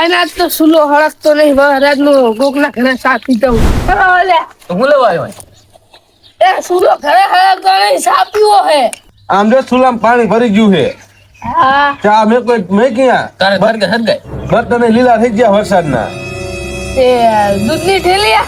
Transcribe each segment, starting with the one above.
ના તો સુલો હળકતો નહીં મહારાજ નો ગોકલા ઘરે સાપી દઉં લે તો હું લેવા આવ્યો એ સુલો ઘરે હળકતો નહીં સાપ્યો હે આમ જો સુલામ પાણી ભરી ગયું છે હા ચા મેં ક્યાં તારે ઘર કે હદ ગઈ બર્તને લીલા થઈ ગયા વરસાદના તે દૂધની ઠેલી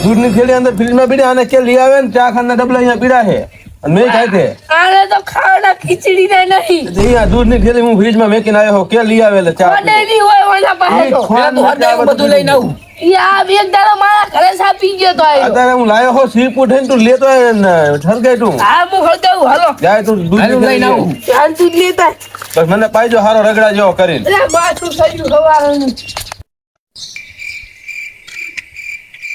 દૂધની થેલી અંદર ફ્રીજમાં પીડ્યા અને કે લઈ આવે ને ચા ખાના ડબલા અહીંયા પીડા છે અને મેં ખાય છે આને તો ખાવાના ખીચડી ના નહીં અહીંયા દૂધની થેલી હું ફ્રીજમાં મેકીને આવ્યો કે લઈ આવેલા ચા પડેલી હોય ઓલા પાસે તો પેલા તો હદ ગઈ બધું લઈને આવું યા એક દાડો મારા ઘરે સાપી ગયો તો આયો અત્યારે હું લાયો હો સીપુર થઈને તું લેતો આય ને ઠરગાય તું હા હું હળગાવું હાલો જાય તું હાલું દૂધ લઈને આવું ધ્યાન દૂધ લેતા બસ મને પાઈજો હારો રગડા જેવો કરીને અરે માથું થયું સવારનું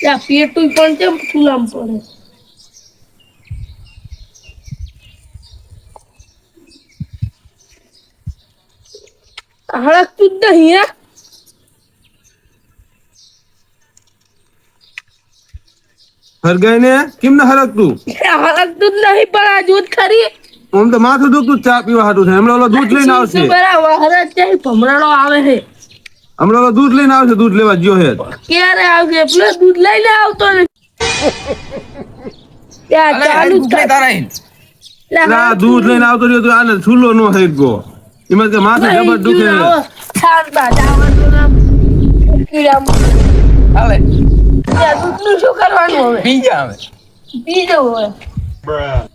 યા પેટું પણ કેમ ફૂલામ પડે હળકતું જ નહીં હરગાય ને કેમ ના હરકતું હળકતું જ નહીં પણ આ દૂધ ખરી આમ તો માથું દુખતું ચા પીવા હાટું છે હમણાં ઓલો દૂધ લઈને આવશે બરાબર હરજ જાય ભમરાડો આવે છે હમણાં ઓલો દૂધ લઈને આવશે દૂધ લેવા ગયો છે ક્યારે આવશે પેલો દૂધ લઈને આવતો ને ત્યાં ચાલુ જ દુખલે તારા અહીં આ દૂધ લઈને આવતો રહ્યો તો આને છૂલો નો થઈ ગયો એમાં કે માથું જબર દુખે હાલે દૂધનું શું કરવાનું હવે પી જા હવે પી જવું હવે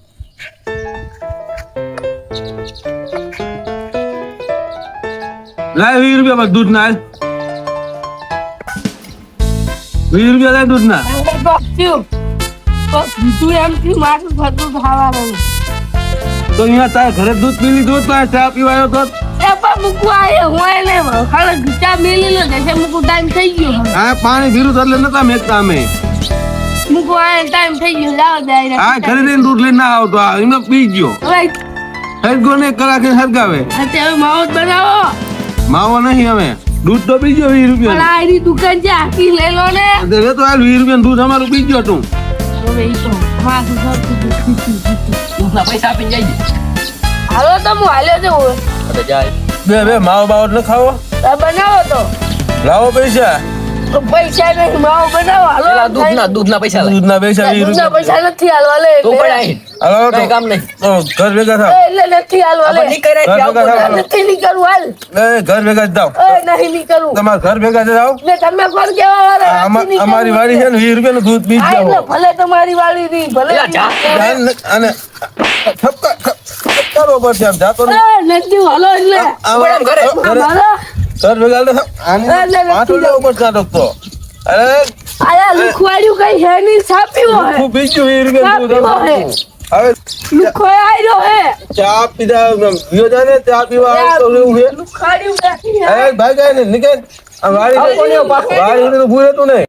લાય 20 રૂપિયા બસ દૂધ ના 20 રૂપિયા લાય દૂધ ના તું એમ થી માથું ફરતું ખાવાનું તો અહીંયા તારે ઘરે દૂધ પી લીધું તો ચા પીવાયો તો એ પણ મૂકવા આવ્યો હોય ને ખાલી ઘૂંચા મેલી લો જશે મૂકું ટાઈમ થઈ ગયો હવે આ પાણી ભીરું તો એટલે નતા મેકતા અમે મૂકવા આવ્યો ટાઈમ થઈ ગયો જાવ જાય આ ઘરે જઈને દૂધ લઈને ના આવતો આ એમને પી ગયો હવે હરગો ને કલાકે હરગાવે અત્યારે માવત બનાવો માવો નહીં હવે દૂધ તો પી ગયો 20 પણ રૂપિયા આ એની દુકાન છે આખી લઈ લો ને લે તો હાલ 20 રૂપિયા દૂધ અમારું પી ગયો તું હવે ઈ તો માથું ફરતું દૂધના પૈસા આપીને જઈ હાલો તો હું હાલ્યો જવું હવે જાય બે માવો બાવો ન ખાવો બનાવો તો લાવો પૈસા પૈસા નહીં માવો બનાવો હાલો પેલા દૂધના પૈસા લે દૂધના પૈસા 20 દૂધના રૂપિયા પૈસા નથી હાલવા લે તું પણ અહીં હાલો તો કઈ કામ નહીં ઘર ભેગા થાવ એટલે નથી હાલવા લે આપણે નહીં કર્યા ઘર ભેગા થાવ નથી નહીં કરવું હાલ ઘર ભેગા જ જાવ નહીં નહીં કરવું તમારા ઘર ભેગા જ જાવ ને તમે કોણ કેવા વાળા અમારી વાડી છે ને 20 રૂપિયાનું દૂધ પી જ જાવ ભલે તમારી વાળી ની ભલે પેલા જા. અને ઠપકા પડશે આમ જાતો ને નથી હાલો એટલે બરાબર, ઘરે. હાલો ઘર ભેગા પાછળ જવું પડશે આ તો અરે આયા લુખવાડ્યું કઈ હે નહીં સાપ્યું હે હું પી ગયું 20 રૂપિયા દૂધ હવે લુખવાય આયરો હે ચા પીધા વિયો જાય ને ચા પીવા આવે તો એવું છે લુખવાડ્યું નથી એ ભાઈ જાય ને નીકળ આ વાડી તો ભૂલે તું નહીં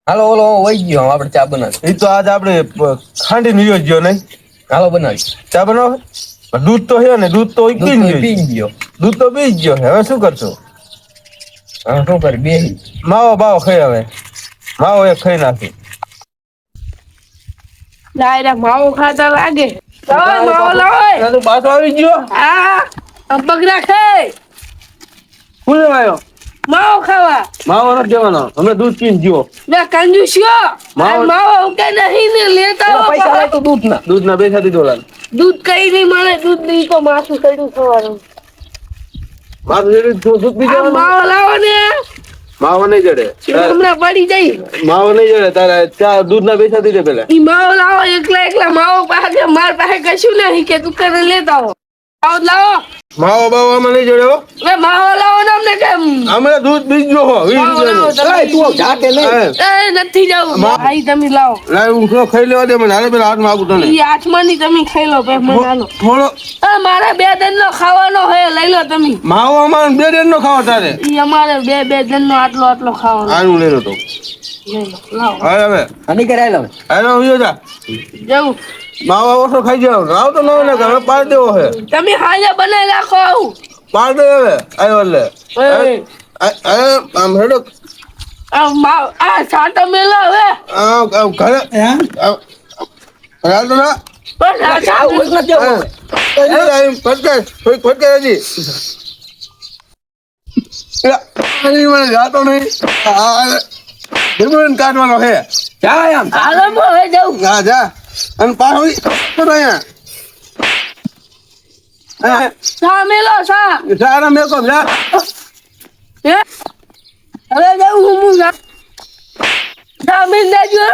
હાલો ઓલો વહી ગયો આપણે ચા બનાવી એ તો આજ આપણે ખાંડી નિયો ગયો નહીં હાલો બનાવી ચા બનાવો દૂધ તો છે ને દૂધ તો પી પી ગયો ગયો દૂધ તો પી જ ગયો હવે શું કરશો હા શું કરી બે માવો બાવો ખાઈ હવે માવો એક ખાઈ નાખી ડાયરેક્ટ માવો ખાતા લાગે લાવો માવો લાવો તું પાછો આવી ગયો હા બગડા ખાય શું લેવાયો માવો ખાવા માવો નથી દેવાનો અમે દૂધ પીને ગયો બે કંજુસ્યો માવો- માવો કે નહીં ને લેતા આવો પૈસા લે તો દૂધના દૂધના પૈસા દીધો લાલ દૂધ કઈ નહીં મળે દૂધ નહીં તો માથું ચડ્યું સવારનું મારું જેટલું દૂધ પી આ જવાનું માવો લાવો ને માવો નહીં જડે હમણાં પડી જાય માવો નહીં જડે તારે ચા દૂધના પૈસા દીધે પેલા ઈ માવો લાવો એકલા માવો પાસે માર પાસે કશું નહીં કે દુકાને લેતા આવો માવો લાવો માવો બાવો આમાં નહીં જડે હો બે માવો લાવો ને અમને કેમ અમે દૂધ પી ગયો હો 20 માવો લાવો રૂપિયાનું તમે. તું જાતે નહીં હે. એ નથી જવું ભાઈ તમે લાવો લાય હું થોડો ખાઈ લેવા દે મને હાલે પેલા હાથમાં આપું તને ઈ આઠમાની તમે ખાઈ લો ભાઈ મને હાલો થોડો મારે 2 દિનનો ખાવાનો હે લઈ લો તમે માવો અમારે 2 દિન નો ખાવા તારે ઈ અમારે 2 દિનનો આટલો ખાવાનો આનું લઈ લો તો લઈ લો લાવો હવે હની કરાય લો હાલો વિયો જા જવું માવો ઓછો ખાઈ જાવ રાવ તો ન ને હવે પાડ દેવો હે તમે હાજે બનાવી રાખો આવું પાડ દે હવે આવ્યો એટલે આમ હેડો આ સાટો મેલો હવે ઘરે રાતો ના બસ આ સાટો ફટકે હજી આની મને જાતો નહીં ભીમડોને કાઢવાનો છે જા આમ હાલો હું હવે જાઉં જા જા અને પાછો અહીંયા સા મેલો સા સારા મેં કહો જા હે હવે જાઉં હું સા મેલ દેજો